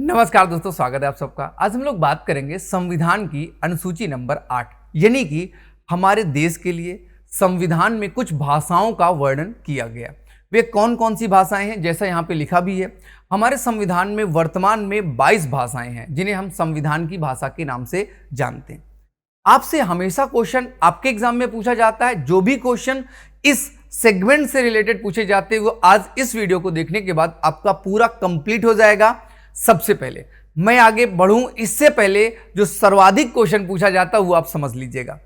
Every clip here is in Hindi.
नमस्कार दोस्तों, स्वागत है आप सबका। आज हम लोग बात करेंगे संविधान की अनुसूची नंबर 8, यानी कि हमारे देश के लिए संविधान में कुछ भाषाओं का वर्णन किया गया। वे कौन कौन सी भाषाएं हैं, जैसा यहाँ पे लिखा भी है। हमारे संविधान में वर्तमान में 22 भाषाएं हैं जिन्हें हम संविधान की भाषा के नाम से जानते हैं। आपसे हमेशा क्वेश्चन आपके एग्जाम में पूछा जाता है। जो भी क्वेश्चन इस सेगमेंट से रिलेटेड पूछे जाते हैं वो आज इस वीडियो को देखने के बाद आपका पूरा कंप्लीट हो जाएगा। सबसे पहले मैं आगे बढ़ूं इससे पहले जो सर्वाधिक क्वेश्चन पूछा जाता है वो आप समझ लीजिएगा।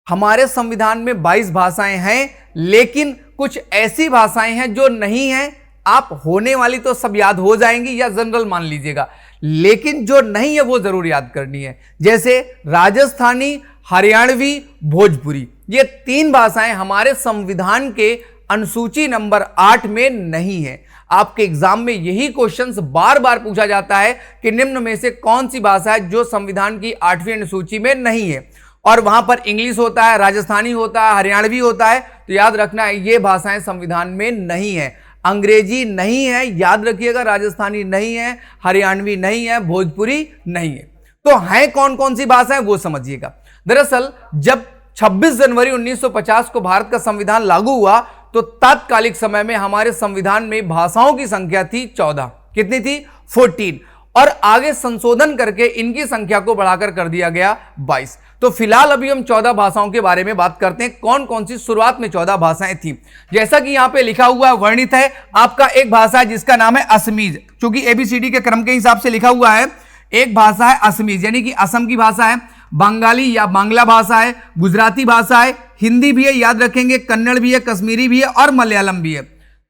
हमारे संविधान में 22 भाषाएं हैं, लेकिन कुछ ऐसी भाषाएं हैं जो नहीं हैं। आप होने वाली तो सब याद हो जाएंगी या जनरल मान लीजिएगा, लेकिन जो नहीं है वो जरूर याद करनी है। जैसे राजस्थानी, हरियाणवी, भोजपुरी, ये 3 भाषाएं हमारे संविधान के अनुसूची नंबर 8 में नहीं है। आपके एग्जाम में यही क्वेश्चंस बार बार पूछा जाता है कि निम्न में से कौन सी भाषा है जो संविधान की 8वीं अनुसूची में नहीं है। और वहां पर इंग्लिश होता है, राजस्थानी होता है, हरियाणवी होता है, तो याद रखना है ये भाषाएं संविधान में नहीं है। अंग्रेजी नहीं है, याद रखिएगा, राजस्थानी नहीं है, हरियाणवी नहीं है, भोजपुरी नहीं है। तो है कौन कौन सी भाषाएं वो समझिएगा। दरअसल जब 26 जनवरी 1950 को भारत का संविधान लागू हुआ तो तात्कालिक समय में हमारे संविधान में भाषाओं की संख्या थी 14। कितनी थी? 14। और आगे संशोधन करके इनकी संख्या को बढ़ाकर कर दिया गया 22। तो फिलहाल अभी हम 14 भाषाओं के बारे में बात करते हैं। कौन कौन सी शुरुआत में 14 भाषाएं थी। जैसा कि यहां पे लिखा हुआ है, वर्णित है, आपका एक भाषा है जिसका नाम है असमीज। चूंकि एबीसीडी के क्रम के हिसाब से लिखा हुआ है, एक भाषा है असमीज यानी कि असम की भाषा है। बंगाली या बांग्ला भाषा है, गुजराती भाषा है, हिंदी भी है, याद रखेंगे, कन्नड़ भी है, कश्मीरी भी है और मलयालम भी है।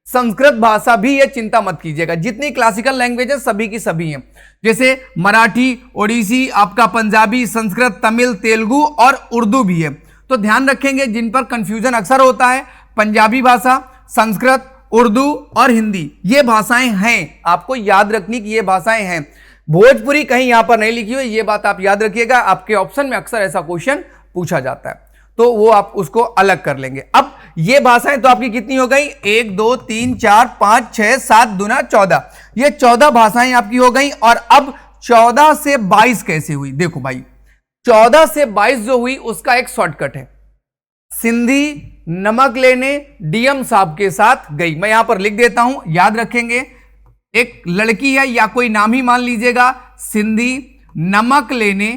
संस्कृत भाषा भी है, चिंता मत कीजिएगा। जितनी क्लासिकल लैंग्वेज है सभी की सभी हैं। जैसे मराठी, ओडिसी, आपका पंजाबी, संस्कृत, तमिल, तेलुगु और उर्दू भी है। तो ध्यान रखेंगे जिन पर कंफ्यूजन अक्सर होता है, पंजाबी भाषा, संस्कृत, उर्दू और हिंदी, ये भाषाएं हैं। आपको याद रखनी कि ये भाषाएं हैं। भोजपुरी कहीं यहां पर नहीं लिखी हुई, ये बात आप याद रखिएगा। आपके ऑप्शन में अक्सर ऐसा क्वेश्चन पूछा जाता है, तो वो आप उसको अलग कर लेंगे। अब ये भाषाएं तो आपकी कितनी हो गई? 1 2 3 4 5 6 7 दूना 14। ये 14 भाषाएं आपकी हो गई। और अब 14 से 22 कैसे हुई? देखो भाई, 14 से 22 जो हुई उसका एक शॉर्टकट है। सिंधी नमक लेने डीएम साहब के साथ गई। मैं यहां पर लिख देता हूं, याद रखेंगे। एक लड़की है या कोई नाम ही मान लीजिएगा, सिंधी नमक लेने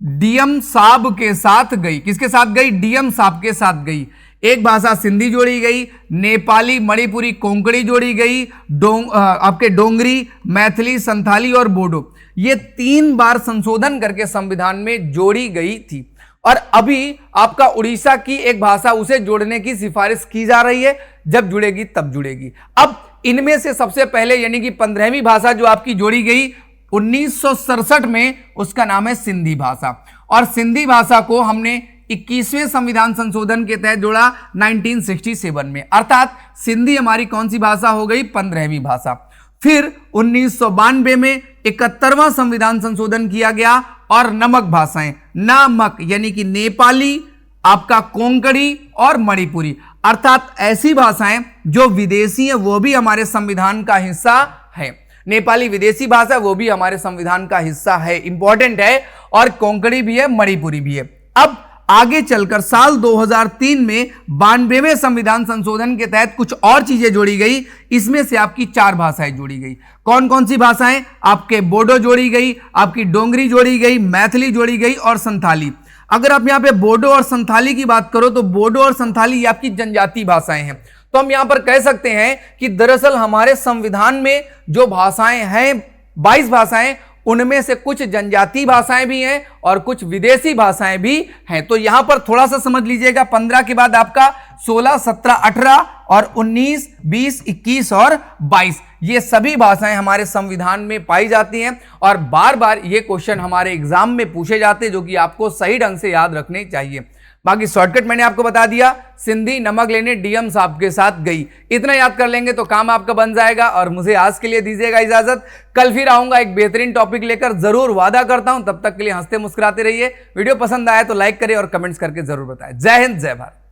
डीएम साहब के साथ गई। किसके साथ गई? डीएम साहब के साथ गई। एक भाषा सिंधी जोड़ी गई, नेपाली, मणिपुरी, कोंकणी जोड़ी गई, आपके डोंगरी, मैथिली, संथाली और बोडो, ये 3 बार संशोधन करके संविधान में जोड़ी गई थी। और अभी आपका उड़ीसा की एक भाषा, उसे जोड़ने की सिफारिश की जा रही है। जब जुड़ेगी तब जुड़ेगी। अब इनमें से सबसे पहले यानी कि 15वीं भाषा जो आपकी जोड़ी गई 1967 में, उसका नाम है सिंधी भाषा। और सिंधी भाषा को हमने 21वें संविधान संशोधन के तहत जोड़ा 1967 में। अर्थात सिंधी हमारी कौन सी भाषा हो गई? 15वीं भाषा। फिर 1992 में 71वां संविधान संशोधन किया गया और नमक भाषाएं, नामक यानी कि नेपाली, आपका कोंकणी और मणिपुरी, अर्थात ऐसी भाषाएं जो विदेशी हैं वो भी हमारे संविधान का हिस्सा है। नेपाली विदेशी भाषा, वो भी हमारे संविधान का हिस्सा है, इंपॉर्टेंट है। और कोंकणी भी है, मणिपुरी भी है। अब आगे चलकर साल 2003 में 92वें संविधान संशोधन के तहत कुछ और चीजें जोड़ी गई। इसमें से आपकी 4 भाषाएं जोड़ी गई। कौन कौन सी भाषाएं? आपके बोडो जोड़ी गई, आपकी डोंगरी जोड़ी गई, मैथिली जोड़ी गई और संथाली। अगर आप यहाँ पे बोडो और संथाली की बात करो तो बोडो और संथाली ये आपकी जनजातीय भाषाएं हैं। तो हम यहां पर कह सकते हैं कि दरअसल हमारे संविधान में जो भाषाएं हैं, 22 भाषाएं, उनमें से कुछ जनजातीय भाषाएं भी हैं और कुछ विदेशी भाषाएं भी हैं। तो यहां पर थोड़ा सा समझ लीजिएगा। 15 के बाद आपका 16, 17, 18 और 19, 20, 21 और 22, ये सभी भाषाएं हमारे संविधान में पाई जाती हैं। और बार बार ये क्वेश्चन हमारे एग्जाम में पूछे जाते हैं, जो कि आपको सही ढंग से याद रखने चाहिए। बाकी शॉर्टकट मैंने आपको बता दिया, सिंधी नमक लेने डीएम साहब के साथ गई। इतना याद कर लेंगे तो काम आपका बन जाएगा। और मुझे आज के लिए दीजिएगा इजाजत। कल फिर आऊंगा एक बेहतरीन टॉपिक लेकर, जरूर वादा करता हूं। तब तक के लिए हंसते मुस्कुराते रहिए। वीडियो पसंद आया तो लाइक करें और कमेंट्स करके जरूर बताएं। जय हिंद, जय भारत।